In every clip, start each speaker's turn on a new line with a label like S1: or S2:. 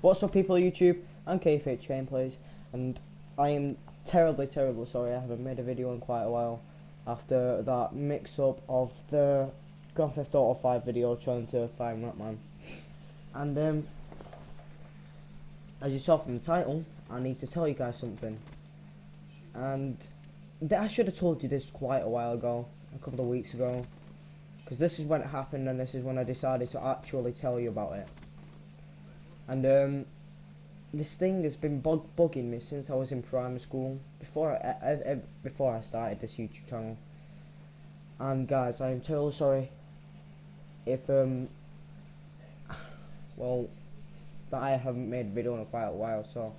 S1: What's up, people of YouTube? I'm KFH Gameplays, and I am terribly sorry I haven't made a video in quite a while after that mix-up of the Grand Theft Auto 5 video trying to find Ratman. And as you saw from the title, I need to tell you guys something. And I should have told you this quite a while ago, a couple of weeks ago, because this is when it happened, and this is when I decided to actually tell you about it. And this thing has been bugging me since I was in primary school, before I started this YouTube channel. And guys, I'm totally sorry if well, that I haven't made a video in quite a while. So,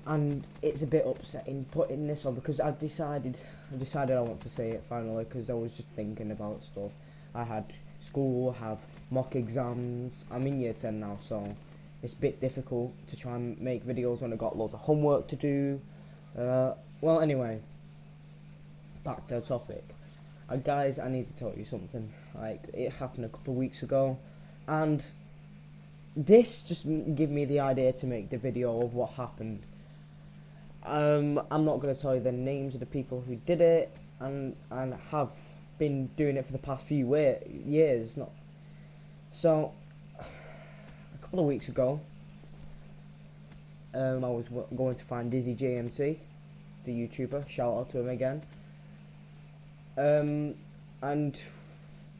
S1: and it's a bit upsetting putting this on because I decided I want to say it finally, because I was just thinking about stuff. I had school, have mock exams. I'm in year 10 now, so it's a bit difficult to try and make videos when I've got loads of homework to do. Well, anyway, back to the topic. Guys, I need to tell you something. Like, it happened a couple of weeks ago, and this just gave me the idea to make the video of what happened. I'm not going to tell you the names of the people who did it, and have been doing it for the past few years. So, a couple of weeks ago, I was going to find Dizzy JMT, the YouTuber. Shout out to him again. And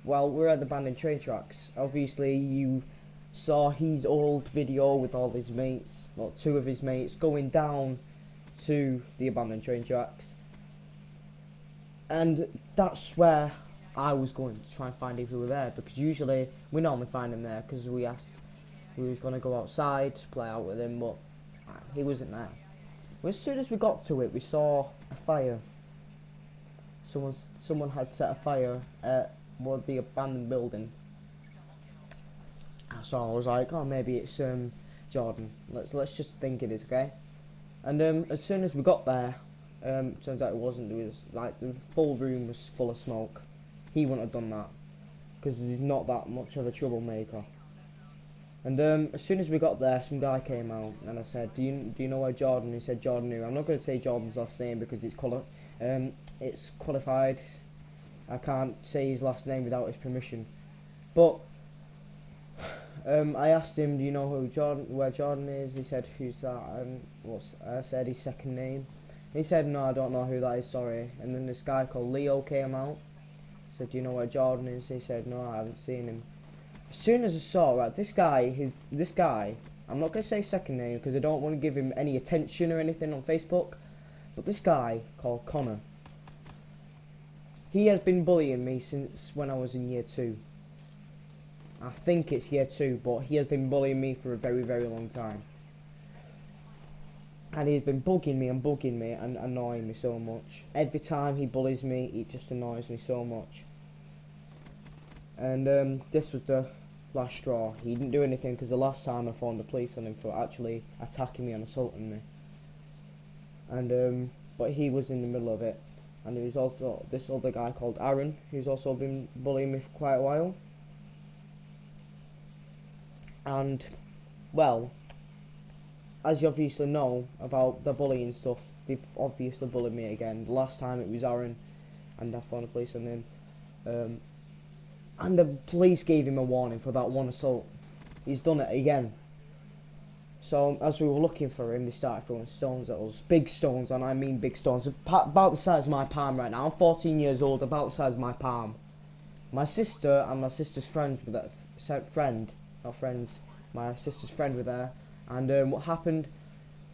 S1: well, we're at the abandoned train tracks. Obviously, you saw his old video with all his mates, well, 2 of his mates, going down to the abandoned train tracks. And that's where I was going to try and find if we were there, because usually we normally find him there, because we was going to go outside, play out with him, but he wasn't there. Well, as soon as we got to it, we saw a fire. Someone had set a fire at the abandoned building. So I was like, oh, maybe it's Jordan. Let's just think it is, okay? And as soon as we got there, turns out it wasn't. It was like the full room was full of smoke. He wouldn't have done that because he's not that much of a troublemaker. And as soon as we got there, some guy came out, and I said, do you know where Jordan? He said Jordan knew. I'm not going to say Jordan's last name because it's qualified. I can't say his last name without his permission. But I asked him, do you know where Jordan is? He said, who's that? I said his second name. He said, no, I don't know who that is, sorry. And then this guy called Leo came out. Said, do you know where Jordan is? He said, no, I haven't seen him. As soon as I saw, right, this guy, I'm not going to say second name because I don't want to give him any attention or anything on Facebook, but this guy called Connor, he has been bullying me since when I was in year 2. I think it's year 2, but he has been bullying me for a very, very long time. And he's been bugging me and annoying me so much. Every time he bullies me, it just annoys me so much. And this was the last straw. He didn't do anything because the last time I phoned the police on him for actually attacking me and assaulting me. And but he was in the middle of it. And there was also this other guy called Aaron, who's also been bullying me for quite a while. And, well, as you obviously know about the bullying stuff, they've obviously bullied me again. The last time it was Aaron, and I phoned the police on him. And the police gave him a warning for that one assault. He's done it again. So, as we were looking for him, they started throwing stones at us. Big stones, and I mean big stones. About the size of my palm right now. I'm 14 years old, about the size of my palm. My sister and my sister's friend were there. Not friends, my sister's friend were there. And what happened,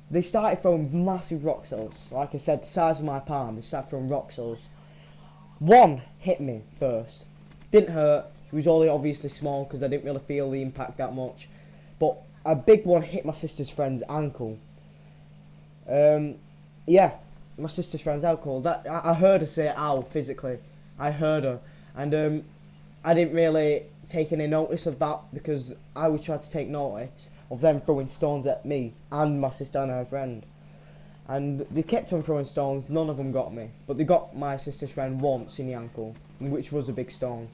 S1: they started throwing massive rocks at us. Like I said, the size of my palm, they started throwing rocks at us. One hit me first. Didn't hurt. It was only obviously small because I didn't really feel the impact that much. But a big one hit my sister's friend's ankle. Yeah, my sister's friend's ankle. That I heard her say ow physically. I heard her. And I didn't really take any notice of that because I was trying to take notice of them throwing stones at me and my sister and her friend. And they kept on throwing stones, none of them got me. But they got my sister's friend once in the ankle, which was a big stone.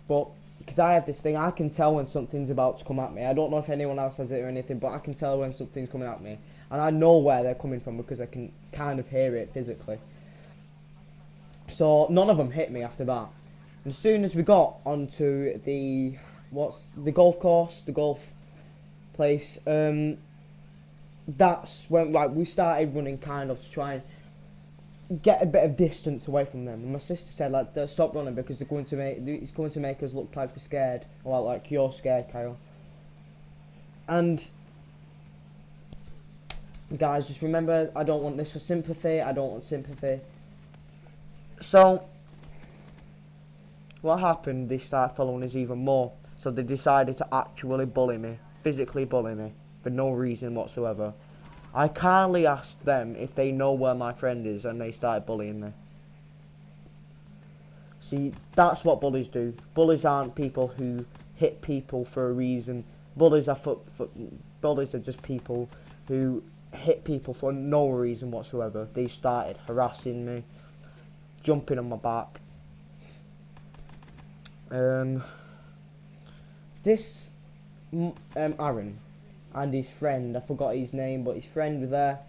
S1: But because I have this thing, I can tell when something's about to come at me. I don't know if anyone else has it or anything, but I can tell when something's coming at me. And I know where they're coming from because I can kind of hear it physically. So none of them hit me after that. And as soon as we got onto the golf course, the golf place, that's when we started running kind of to try and get a bit of distance away from them. And my sister said stop running because it's going to make us look like we're scared, or like you're scared, Kyle. And guys, just remember, I don't want this for sympathy. I don't want sympathy. So what happened? They started following us even more. So they decided to actually bully me, physically bully me, for no reason whatsoever. I kindly asked them if they know where my friend is, and they started bullying me. See, that's what bullies do. Bullies aren't people who hit people for a reason. Bullies are just people who hit people for no reason whatsoever. They started harassing me, jumping on my back. This Aaron and his friend, I forgot his name, but his friend was there.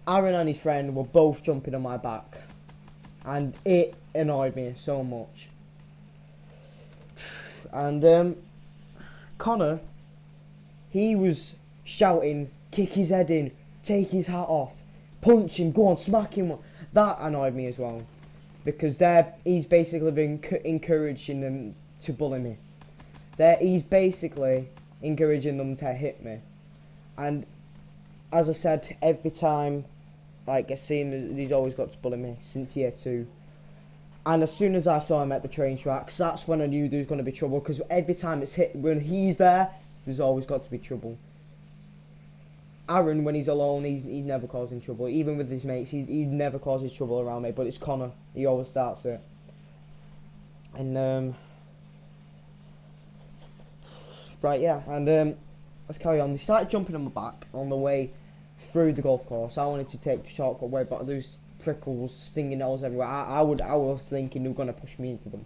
S1: Aaron and his friend were both jumping on my back, and it annoyed me so much. And Connor, he was shouting, kick his head in, take his hat off, punch him, go on, smack him. That annoyed me as well, because he's basically been encouraging them to bully me. He's basically encouraging them to hit me. And as I said, every time I see him, he's always got to bully me since year 2. And as soon as I saw him at the train tracks, that's when I knew there was going to be trouble, because every time when he's there, there's always got to be trouble. Aaron, when he's alone, he's never causing trouble. Even with his mates, he never causes trouble around me. But it's Connor, he always starts it. And right, yeah, and let's carry on. They started jumping on my back on the way through the golf course. I wanted to take the shortcut way, but there's prickles, stinging nails everywhere. I was thinking they were going to push me into them.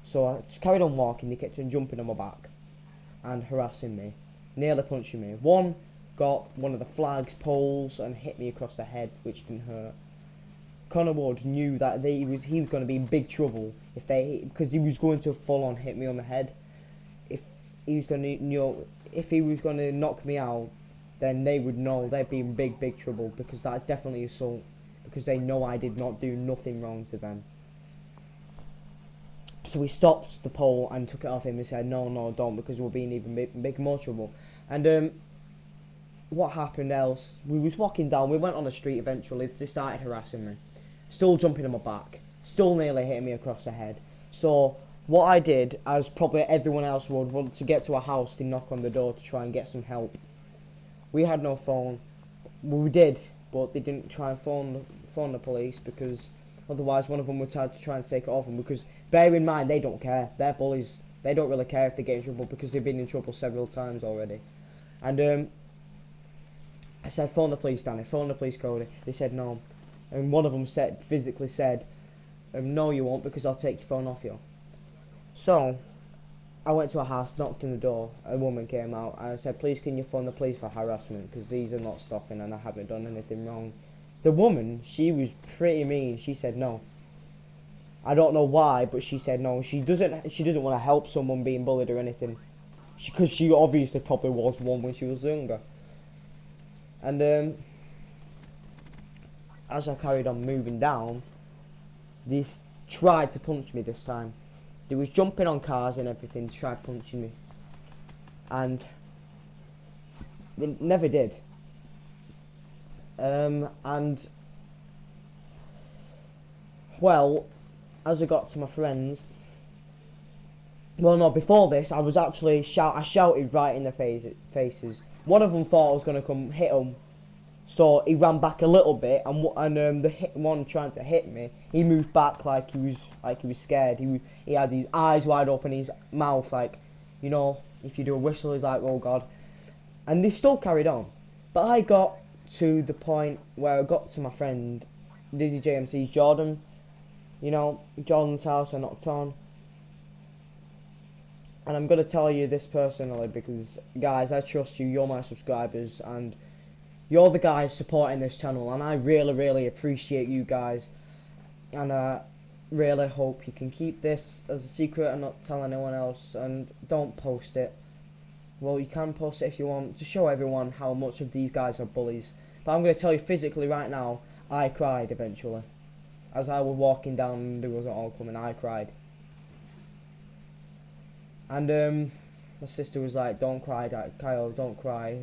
S1: So I just carried on walking. They kept on jumping on my back and harassing me, nearly punching me. One got one of the flag's poles and hit me across the head, which didn't hurt. Connor Wood knew that he was going to be in big trouble because he was going to full on hit me on the head. If he was going to knock me out, then they would know they'd be in big trouble, because that's definitely assault, because they know I did not do nothing wrong to them. So we stopped the pole and took it off him and said, no, don't, because we'll be in even big more trouble. And what happened else? We was walking down, we went on the street eventually. They started harassing me, still jumping on my back, still nearly hitting me across the head. So what I did, as probably everyone else would, want to get to a house to knock on the door to try and get some help. We had no phone. Well, we did, but they didn't try and phone the police, because otherwise one of them would try and take it off them. Because bear in mind, they don't care. They're bullies. They don't really care if they get in trouble, because they've been in trouble several times already. And I said, phone the police, Danny. Phone the police, Cody. They said no. And one of them physically said, no, you won't, because I'll take your phone off you. So I went to a house, knocked on the door. A woman came out and I said, please can you phone the police for harassment, because these are not stopping and I haven't done anything wrong. The woman, she was pretty mean. She said no. I don't know why, but she said no. She doesn't want to help someone being bullied or anything, because she obviously probably was one when she was younger. And as I carried on moving down, they tried to punch me this time. They was jumping on cars and everything, tried punching me, and they never did. And well, as I got to my friends, well, no, before this, I was actually I shouted right in their faces. One of them thought I was gonna come hit him, so he ran back a little bit, and the one trying to hit me, he moved back like he was scared. He had his eyes wide open, his mouth like, you know, if you do a whistle, he's like, oh god. And they still carried on, but I got to the point where I got to my friend Dizzy JMC's Jordan, you know, Jordan's house. I knocked on, And I'm going to tell you this personally because, guys, I trust you. You're my subscribers, and you're the guys supporting this channel, and I really, really appreciate you guys. And I really hope you can keep this as a secret and not tell anyone else, and don't post it. Well, you can post it if you want to show everyone how much of these guys are bullies. But I'm going to tell you physically right now, I cried eventually. As I was walking down and it wasn't all coming, I cried. And my sister was like, don't cry, Kyle, don't cry.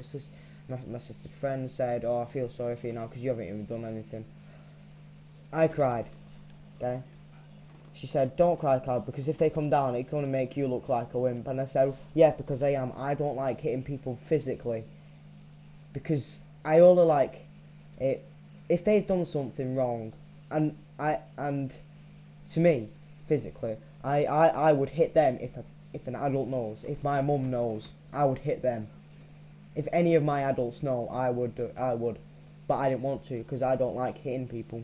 S1: My sister's friend said, oh, I feel sorry for you now because you haven't even done anything. I cried, okay? She said, don't cry, Kyle, because if they come down, it's going to make you look like a wimp. And I said, yeah, because I am. I don't like hitting people physically. Because I only like it if they've done something wrong. And to me, physically, I would hit them if an adult knows. If my mum knows, I would hit them. If any of my adults know, I would. But I didn't want to because I don't like hitting people.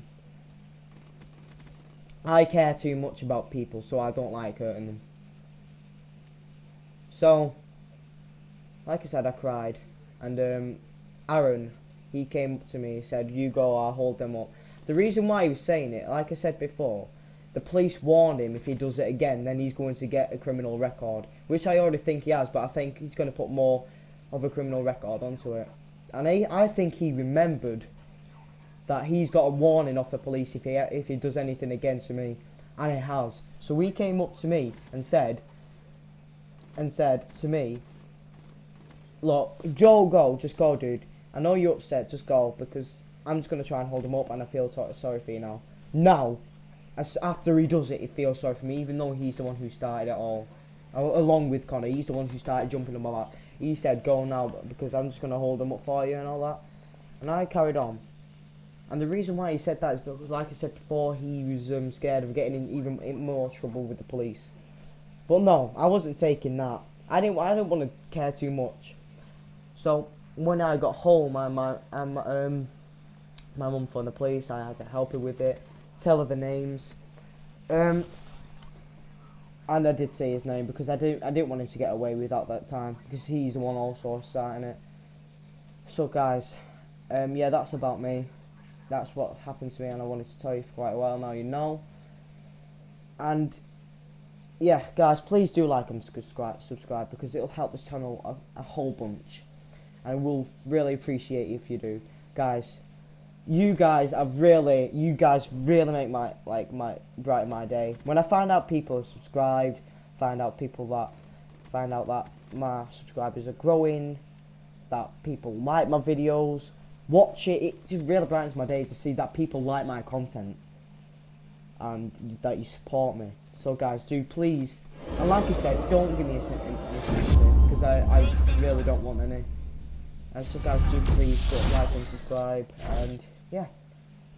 S1: I care too much about people, so I don't like hurting them. So, like I said, I cried. And Aaron, he came up to me and said, you go, I'll hold them up. The reason why he was saying it, like I said before, the police warned him if he does it again, then he's going to get a criminal record. Which I already think he has, but I think he's going to put more of a criminal record onto it. And I think he remembered that he's got a warning off the police if he does anything against me, and he has. So he came up to me and said to me, look, Joe, go, just go, dude. I know you're upset, just go, because I'm just gonna try and hold him up, and I feel sorry for you now. Now, after he does it, he feels sorry for me, even though he's the one who started it all, along with Connor. He's the one who started jumping on my lap. He said, go now, because I'm just gonna hold him up for you and all that. And I carried on. And the reason why he said that is because, like I said before, he was scared of getting in even more trouble with the police. But no, I wasn't taking that. I didn't want to care too much. So when I got home, my mum phoned the police. I had to help her with it, tell her the names, and I did say his name because I didn't want him to get away with that time because he's the one also starting it. So guys, yeah, that's about me. That's what happened to me, and I wanted to tell you for quite a while now. You know. And yeah, guys, please do like and subscribe because it'll help this channel a whole bunch, and we'll really appreciate it if you do, guys. You guys really make my brighten my day. When I find out people are subscribed, find out that my subscribers are growing, that people like my videos, watch it. It just really brightens my day to see that people like my content and that you support me. So guys, do please, and like I said, don't give me a sentence because I really don't want any. And so guys, do please like and subscribe, and yeah,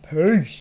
S1: peace.